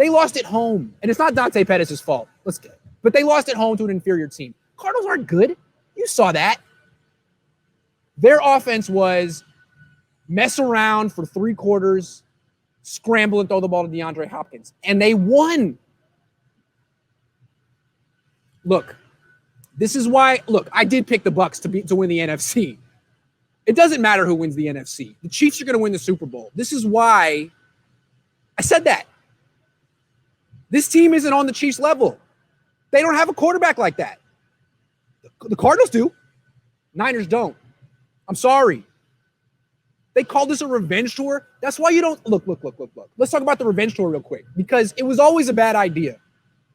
They lost at home, and it's not Dante Pettis' fault. But they lost at home to an inferior team. Cardinals aren't good. You saw that. Their offense was mess around for 3 quarters, scramble and throw the ball to DeAndre Hopkins, and they won. Look, this is why. Look, I did pick the Bucs to win the NFC. It doesn't matter who wins the NFC. The Chiefs are going to win the Super Bowl. This is why I said that. This team isn't on the Chiefs level. They don't have a quarterback like that. The Cardinals do. Niners don't. I'm sorry. They called this a revenge tour. That's why you don't look. Let's talk about the revenge tour real quick, because it was always a bad idea.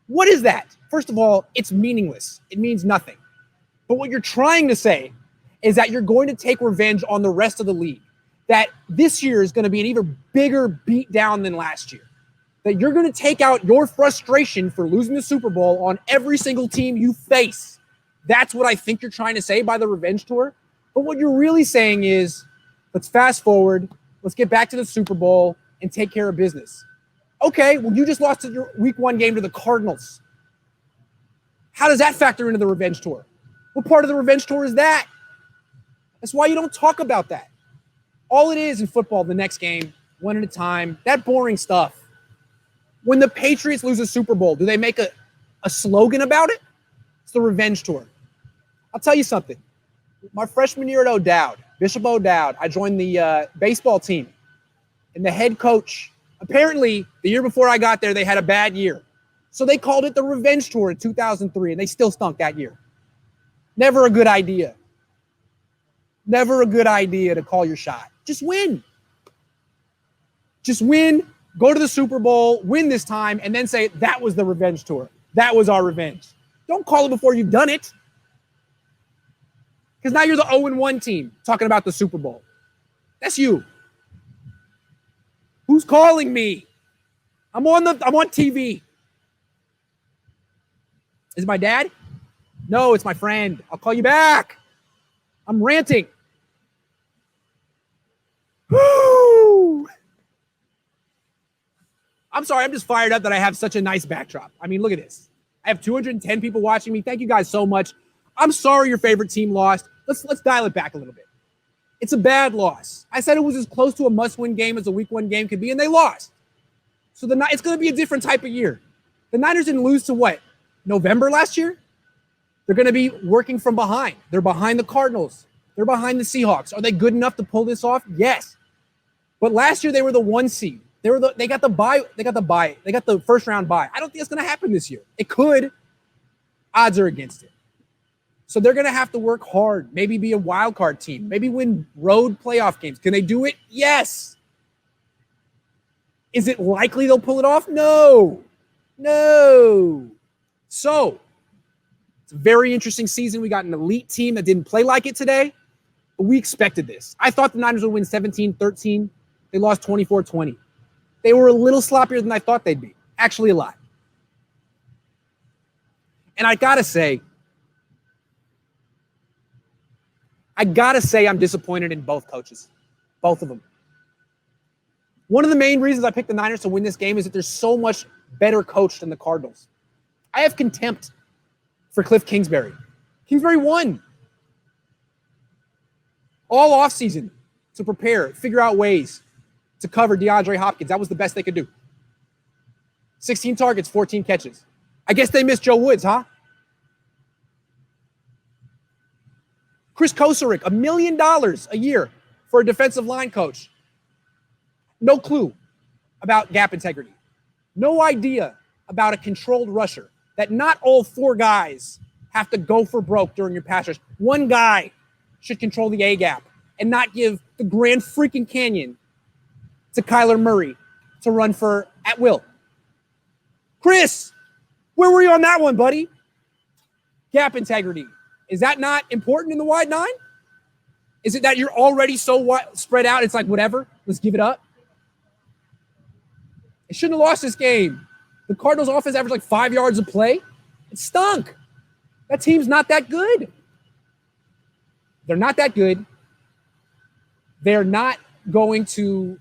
What is that? First of all, it's meaningless. It means nothing. But what you're trying to say is that you're going to take revenge on the rest of the league. That this year is going to be an even bigger beatdown than last year. That you're going to take out your frustration for losing the Super Bowl on every single team you face. That's what I think you're trying to say by the revenge tour. But what you're really saying is, let's fast forward. Let's get back to the Super Bowl and take care of business. Okay, well, you just lost your week 1 game to the Cardinals. How does that factor into the revenge tour? What part of the revenge tour is that? That's why you don't talk about that. All it is in football, the next game, one at a time, that boring stuff. When the Patriots lose a Super Bowl, do they make a slogan about it? It's the revenge tour. I'll tell you something. My freshman year at O'Dowd, Bishop O'Dowd, I joined the baseball team. And the head coach, apparently the year before I got there, they had a bad year. So they called it the revenge tour in 2003, and they still stunk that year. Never a good idea. Never a good idea to call your shot. Just win. Just win, go to the Super Bowl, win this time, and then say, that was the revenge tour. That was our revenge. Don't call it before you've done it. Because now you're the 0-1 team talking about the Super Bowl. That's you. Who's calling me? I'm on TV. Is it my dad? No, it's my friend. I'll call you back. I'm ranting. Woo! I'm sorry, I'm just fired up that I have such a nice backdrop. I mean, look at this. I have 210 people watching me. Thank you guys so much. I'm sorry your favorite team lost. Let's dial it back a little bit. It's a bad loss. I said it was as close to a must-win game as a week 1 game could be, and they lost. So it's going to be a different type of year. The Niners didn't lose to what? November last year? They're going to be working from behind. They're behind the Cardinals. They're behind the Seahawks. Are they good enough to pull this off? Yes. But last year they were the 1 seed. They got the bye. They got the first round bye. I don't think it's going to happen this year. It could. Odds are against it. So they're going to have to work hard, maybe be a wild card team, maybe win road playoff games. Can they do it? Yes. Is it likely they'll pull it off? No. So it's a very interesting season. We got an elite team that didn't play like it today, but we expected this. I thought the Niners would win 17-13. They lost 24-20. They were a little sloppier than I thought they'd be. Actually, a lot. And I got to say I'm disappointed in both coaches, both of them. One of the main reasons I picked the Niners to win this game is that they're so much better coached than the Cardinals. I have contempt for Cliff Kingsbury. Kingsbury won all offseason to prepare, figure out ways to cover DeAndre Hopkins. That was the best they could do. 16 targets, 14 catches. I guess they missed Joe Woods, huh? Chris Kosarick, $1 million a year for a defensive line coach. No clue about gap integrity. No idea about a controlled rusher, that not all 4 guys have to go for broke during your pass rush. 1 guy should control the A-gap and not give the Grand freaking Canyon to Kyler Murray to run for at will. Chris, where were you on that one, buddy? Gap integrity. Is that not important in the wide 9? Is it that you're already so spread out, it's like, whatever, let's give it up? They shouldn't have lost this game. The Cardinals offense averaged like 5 yards a play. It stunk. That team's not that good. They're not that good. They're not going to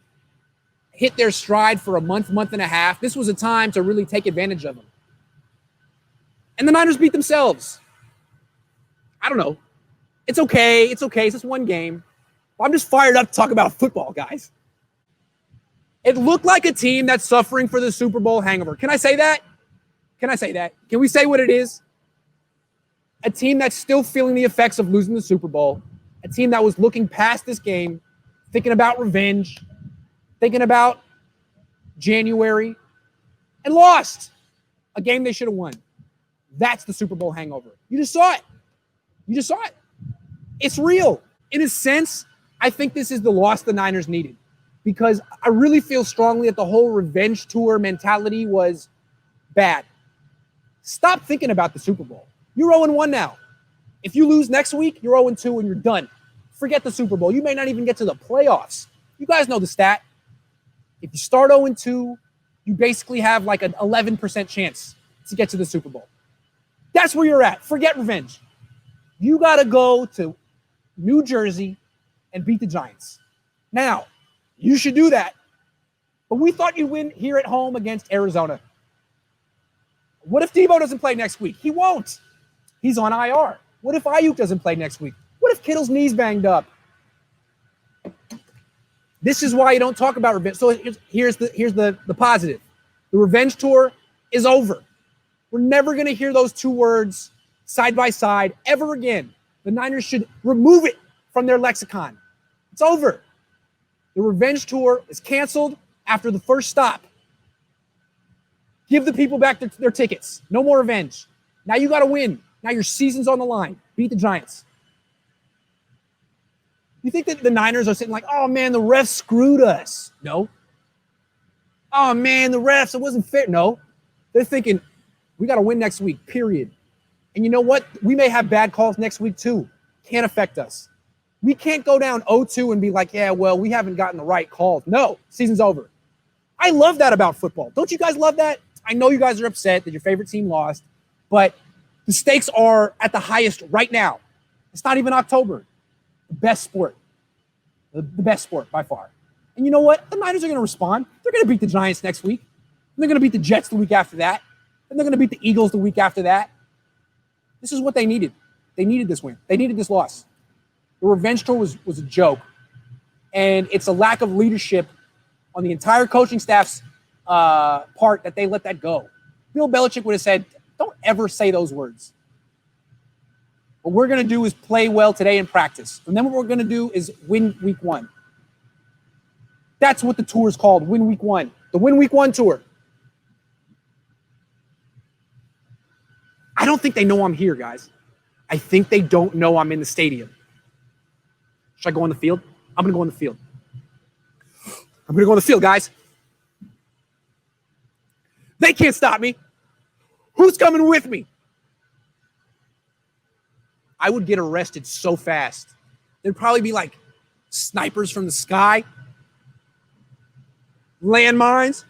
hit their stride for a month, month and a half. This was a time to really take advantage of them. And the Niners beat themselves. I don't know. It's okay. It's okay. It's just one game. I'm just fired up to talk about football, guys. It looked like a team that's suffering for the Super Bowl hangover. Can I say that? Can I say that? Can we say what it is? A team that's still feeling the effects of losing the Super Bowl. A team that was looking past this game, thinking about revenge, thinking about January, and lost a game they should have won. That's the Super Bowl hangover. You just saw it. You just saw it. It's real. In a sense, I think this is the loss the Niners needed, because I really feel strongly that the whole revenge tour mentality was bad. Stop thinking about the Super Bowl. You're 0-1 now. If you lose next week, you're 0-2 and you're done. Forget the Super Bowl. You may not even get to the playoffs. You guys know the stat. If you start 0-2, you basically have like an 11% chance to get to the Super Bowl. That's where you're at. Forget revenge. You got to go to New Jersey and beat the Giants. Now, you should do that. But we thought you'd win here at home against Arizona. What if Debo doesn't play next week? He won't. He's on IR. What if Ayuk doesn't play next week? What if Kittle's knee's banged up? This is why you don't talk about revenge. So here's the positive. The revenge tour is over. We're never going to hear those two words side by side ever again. The Niners should remove it from their lexicon. It's over. The revenge tour is canceled after the first stop. Give the people back their tickets. No more revenge. Now you got to win. Now your season's on the line. Beat the Giants. You think that the Niners are sitting like, oh, man, the refs screwed us? No. Oh, man, the refs, it wasn't fair. No. They're thinking, we got to win next week, period. And you know what? We may have bad calls next week, too. Can't affect us. We can't go down 0-2 and be like, yeah, well, we haven't gotten the right calls. No, season's over. I love that about football. Don't you guys love that? I know you guys are upset that your favorite team lost, but the stakes are at the highest right now. It's not even October. The best sport. The best sport by far. And you know what? The Niners are going to respond. They're going to beat the Giants next week. And they're going to beat the Jets the week after that. And they're going to beat the Eagles the week after that. This is what they needed. They needed this win. They needed this loss. The revenge tour was a joke. And it's a lack of leadership on the entire coaching staff's part that they let that go. Bill Belichick would have said, don't ever say those words. What we're going to do is play well today in practice. And then what we're going to do is win week one. That's what the tour is called, win week one. The win week one tour. I don't think they know I'm here, guys. I think they don't know I'm in the stadium. Should I go on the field? I'm going to go on the field. I'm going to go on the field, guys. They can't stop me. Who's coming with me? I would get arrested so fast. There'd probably be like snipers from the sky, landmines.